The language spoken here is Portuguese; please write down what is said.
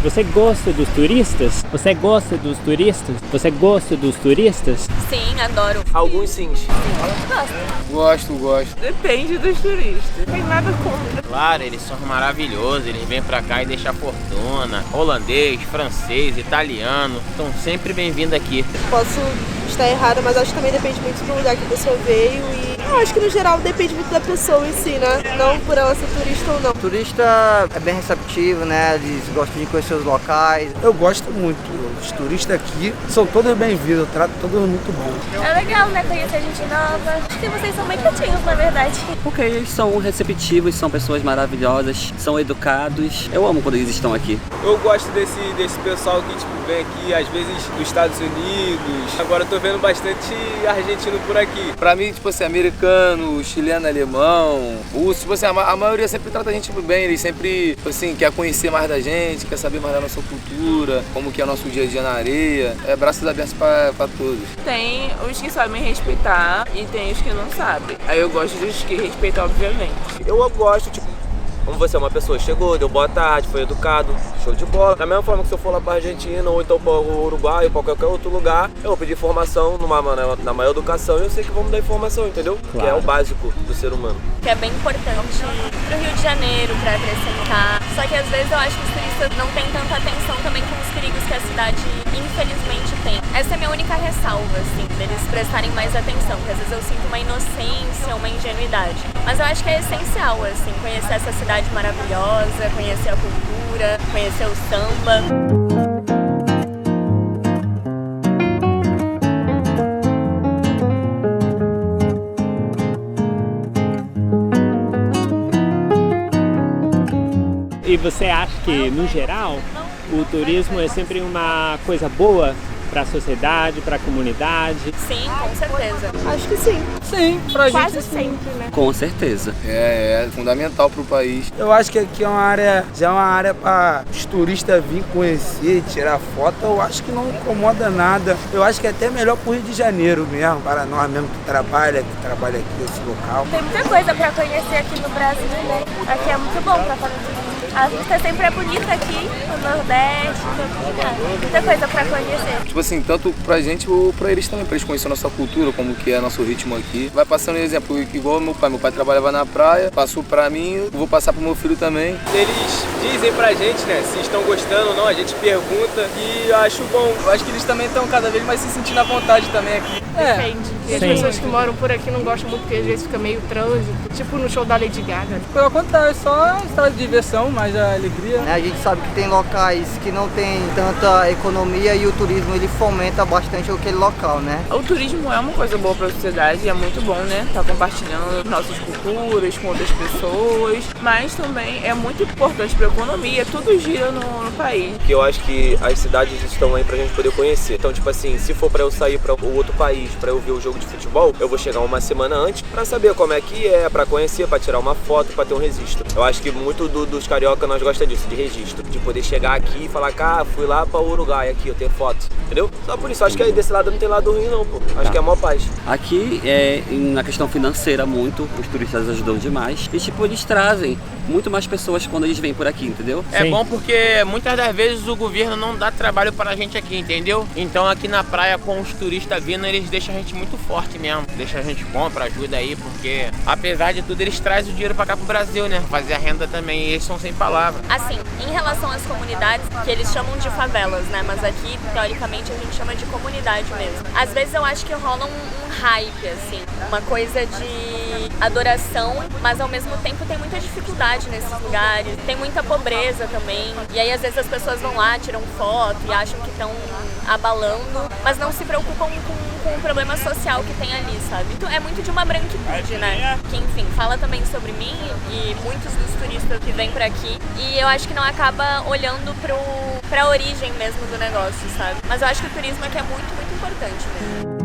Você gosta dos turistas? Você gosta dos turistas? Você gosta dos turistas? Sim, adoro. Alguns sim. Gosto. Depende dos turistas. Tem nada contra. Claro, eles são maravilhosos, eles vêm pra cá e deixam a fortuna. Holandês, francês, italiano, estão sempre bem-vindos aqui. Posso estar errada, mas acho que também depende muito do lugar que a pessoa veio e eu acho que no geral depende muito da pessoa em si, né? Não por ela ser turista ou não. O turista é bem receptivo, né? Eles gostam de conhecer os locais. Eu gosto muito. Os turistas aqui são todos bem-vindos, eu trato todos muito bom. É legal, né? Conhecer gente nova. Acho que vocês são bem quietinhos, na verdade. Porque eles são receptivos, são pessoas maravilhosas, são educados. Eu amo quando eles estão aqui. Eu gosto desse pessoal que vem aqui, às vezes dos Estados Unidos. Agora eu tô vendo bastante argentino por aqui. Pra mim, americano, chileno, alemão, russo, a maioria sempre trata a gente bem. Eles sempre, quer conhecer mais da gente, quer saber mais da nossa cultura, como que é o nosso dia a dia na areia. É braços abertos pra todos. Tem os que sabem respeitar e tem os que não sabem. Aí eu gosto dos que respeitam, obviamente. Eu gosto, como você é uma pessoa, chegou, deu boa tarde, foi educado, show de bola. Da mesma forma que se eu for lá pra Argentina ou então para o Uruguai ou pra qualquer outro lugar, eu vou pedir informação na maior educação e eu sei que vão me dar informação, entendeu? Claro. Que é o básico do ser humano. Que é bem importante pro Rio de Janeiro, pra acrescentar. Só que às vezes eu acho que os turistas não têm tanta atenção também com os perigos que a cidade infelizmente tem. Essa é a minha única ressalva, deles prestarem mais atenção, porque às vezes eu sinto uma inocência, uma ingenuidade. Mas eu acho que é essencial, conhecer essa cidade maravilhosa, conhecer a cultura, conhecer o samba. E você acha que, no geral, o turismo é sempre uma coisa boa para a sociedade, para a comunidade? Sim, com certeza. Acho que sim. Sim, pra gente. Quase sempre, né? Com certeza. É fundamental pro país. Eu acho que aqui é uma área, já é uma área para os turistas vir conhecer, tirar foto. Eu acho que não incomoda nada. Eu acho que é até melhor pro Rio de Janeiro mesmo, para nós mesmo que trabalha aqui nesse local. Tem muita coisa para conhecer aqui no Brasil, né? Aqui é muito bom para fazer turismo. A vista sempre é bonita aqui, no Nordeste, em todo lugar. Muita coisa para conhecer. Tanto pra gente ou pra eles também, pra eles conhecerem a nossa cultura, como que é nosso ritmo aqui. Vai passando um exemplo, igual meu pai trabalhava na praia, passou pra mim, eu vou passar pro meu filho também. Eles dizem pra gente, né, se estão gostando ou não, a gente pergunta e eu acho bom. Eu acho que eles também estão cada vez mais se sentindo à vontade também aqui. Depende. E as pessoas que moram por aqui não gostam muito, porque às vezes fica meio trânsito, tipo no show da Lady Gaga. Pelo contrário, só história de diversão, mais a alegria. A gente sabe que tem locais que não tem tanta economia e o turismo ele fomenta bastante aquele local, né? O turismo é uma coisa boa para a sociedade e é muito bom, né? Tá compartilhando nossas culturas com outras pessoas, mas também é muito importante para a economia, tudo gira no país. Que eu acho que as cidades estão aí pra gente poder conhecer. Então, se for pra eu sair pra o outro país, pra eu ver o jogo de futebol, eu vou chegar uma semana antes pra saber como é que é, pra conhecer, pra tirar uma foto, pra ter um registro. Eu acho que muito dos carioca nós gosta disso, de registro, de poder chegar aqui e falar, fui lá pra Uruguai, aqui eu tenho foto, entendeu? Só por isso, acho que aí desse lado não tem lado ruim não, pô. Acho que é a maior paz. Aqui, na questão financeira, os turistas ajudam demais. E, eles trazem muito mais pessoas quando eles vêm por aqui, entendeu? É bom porque muitas das vezes o governo não dá trabalho pra gente aqui, entendeu? Então aqui na praia, com os turistas vindo, eles deixam a gente muito forte mesmo. Deixa a gente compra, ajuda aí, porque apesar de tudo, eles trazem o dinheiro pra cá pro Brasil, né? Fazer a renda também, e eles são sem palavras. Assim, em relação às comunidades, que eles chamam de favelas, né? Mas aqui, teoricamente, a gente chama de comunidade mesmo. Às vezes eu acho que rola um hype, uma coisa de adoração, mas ao mesmo tempo tem muita dificuldade nesses lugares, tem muita pobreza também. E aí às vezes as pessoas vão lá, tiram foto e acham que estão abalando, mas não se preocupam com o problema social que tem ali, sabe? Então, é muito de uma branquitude, né? Que, enfim, fala também sobre mim e muitos dos turistas que vêm por aqui. E eu acho que não acaba olhando pra origem mesmo do negócio, sabe? Mas eu acho que o turismo aqui é muito, muito importante mesmo.